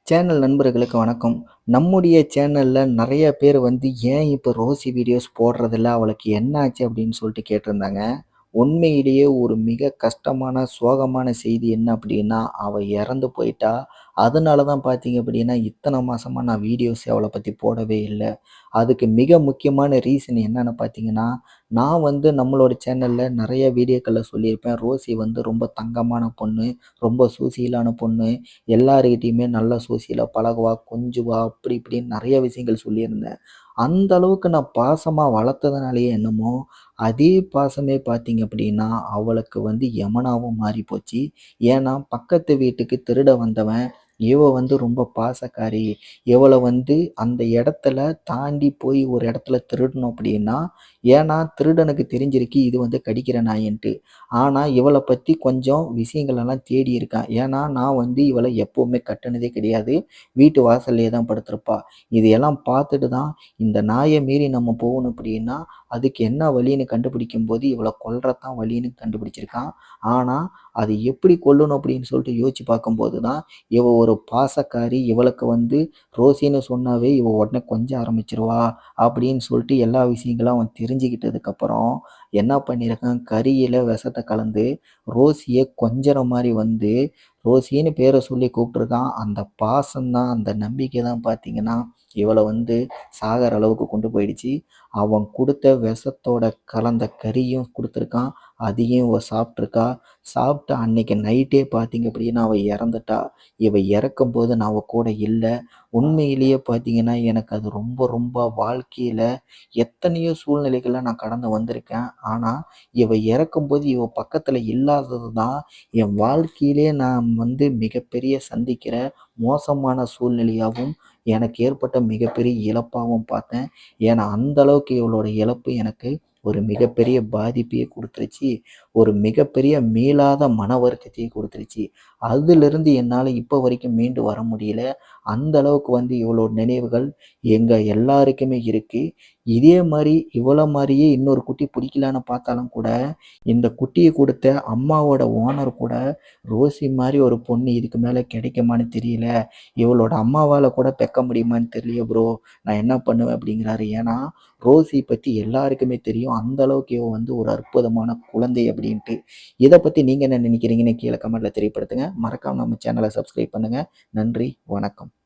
Channel நண்பர்களுக்கு வணக்கம். நம்முடைய சேனல்ல நெறைய பேர் ஏன் இப்ப ரோசி வீடியோஸ் போடுறதில்ல? அவளுக்கு என்ன ஆச்சு? அப்படின்னு சொல்லிட்டு கேட்டிருந்தாங்க. உண்மையிலேயே ஒரு மிக கஷ்டமான, சோகமான செய்தி என்ன அப்படின்னா, அவ இறந்து போயிட்டா. அதனால தான் பார்த்தீங்க அப்படின்னா, இத்தன மாசமா நான் வீடியோஸே அவள பத்தி போடவே இல்ல. அதுக்கு மிக முக்கியமான ரீசன் என்னன்னு பார்த்தீங்கன்னா, நான் நம்மளோட சேனல்ல நெறைய வீடியோக்கள்ல சொல்லியிருப்பேன். ரோசி ரொம்ப தங்கமான பொண்ணு, ரொம்ப சூசியலான பொண்ணு. எல்லார்கிட்டயுமே நல்லா சோசியலா பழகுவா, கொஞ்சுவா, அப்படி இப்படின்னு நெறைய விஷயங்கள் சொல்லியிருந்தேன். அந்த அளவுக்கு நான் பாசமா வளர்த்ததுனாலயே என்னமோ, அதே பாசமே பார்த்தீங்க அப்படின்னா, அவளுக்கு எமனாவும் மாறி போச்சு. ஏன்னா, பக்கத்து வீட்டுக்கு திருட வந்தவன், இவ ரொம்ப பாசக்காரி. இவள அந்த இடத்துல தாண்டி போய் ஒரு இடத்துல திருடணும் அப்படின்னா, ஏன்னா திருடனுக்கு தெரிஞ்சிருக்கு இது கடிக்கிற நாயின்ட்டு. ஆனா, இவள பத்தி கொஞ்சம் விஷயங்கள் எல்லாம் தேடி இருக்கான். ஏன்னா, நான் இவள எப்பவுமே கட்டுனதே கிடையாது. வீட்டு வாசல்லயே தான் படுத்திருப்பா. இதையெல்லாம் பார்த்துட்டு தான், இந்த நாய மீறி நம்ம போகணும் அப்படின்னா, அதுக்கு என்ன வழின்னு கண்டுபிடிக்கும்போது, இவள கொல்றது வழின்னு கண்டுபிடிச்சிருக்கான். ஆனா, அது எப்படி கொல்லணும் அப்படின்னு சொல்லிட்டு யோசிச்சு பார்க்கும்போது தான், இவ ஒரு பாசக்காரி. இவளுக்கு ரோசின்னு சொன்னாவே இவ உடனே கொஞ்ச ஆரம்பிச்சுருவா அப்படின்னு சொல்லிட்டு எல்லா விஷயங்களும் அவன் தெரிஞ்சுக்கிட்டதுக்கப்புறம், என்ன பண்ணியிருக்கான், கறியில விஷத்த கலந்து ரோசிய கொஞ்சற மாரி ரோசின்னு பேர சொல்லி கூப்பிட்டுருக்கான். அந்த பாசம் தான், அந்த நம்பிக்கை தான் பார்த்தீங்கன்னா, இவள சாகர அளவுக்கு கொண்டு போயிடுச்சு. அவன் குடுத்த விஷத்தோட கலந்த கறியும் குடுத்துருக்கான். அதையும் இவ சாப்பிட்டுருக்கா. சாப்பிட்டு அன்னைக்கு நைட்டே பார்த்தீங்க அப்படின்னா, அவ இறந்துட்டா. இவ இறக்கும்போது நான் அவ கூட இல்ல. உண்மையிலேயே பார்த்தீங்கன்னா, எனக்கு அது ரொம்ப ரொம்ப வாழ்க்கையில எத்தனையோ சூழ்நிலைகள நான் கடந்து வந்திருக்கேன். ஆனா, இவ இறக்கும்போது இவ பக்கத்துல இல்லாதது தான் என் வாழ்க்கையிலே நான் மிகப்பெரிய சந்திக்கிற மோசமான சூழ்நிலையாவும், எனக்கு ஏற்பட்ட மிகப்பெரிய இழப்பாவும் பார்த்தேன். ஏன்னா, அந்த அளவுக்கு இவளோட இழப்பு எனக்கு ஒரு மிகப்பெரிய பாதிப்பையே குடுத்துருச்சு. ஒரு மிகப்பெரிய மீளாத மன வருத்தத்தையே குடுத்துருச்சு. அதிலிருந்து என்னால இப்ப வரைக்கும் மீண்டு வர முடியல. அந்த அளவுக்கு இவளோட நினைவுகள் எங்க எல்லாருக்குமே இருக்கு. இதே மாரி இவள மாரியே இன்னொரு குட்டி புடிக்கலான்னு பார்த்தாலும் கூட, இந்த குட்டிய குடுத்த அம்மாவோட ஓனர் கூட, ரோசி மாரி ஒரு பொண்ணு இதுக்கு மேல கிடைக்குமான்னு தெரியல. இவளோட அம்மாவால கூட பெக்க முடியுமான்னு தெரியலையே ப்ரோ. நான் என்ன பண்ணுவேன் அப்படிங்கிறாரு. ஏன்னா, ரோசி பத்தி எல்லாருக்குமே தெரியும். அந்த அளவுக்கு இவ ஒரு அற்புதமான குழந்தை அப்படின்ட்டு. இத பத்தி நீங்க என்ன நினைக்கிறீங்கன்னு கீழ கமெண்ட்ல தெரியப்படுத்துங்க. மறக்காம நம்ம சேனல சப்ஸ்கிரைப் பண்ணுங்க. நன்றி, வணக்கம்.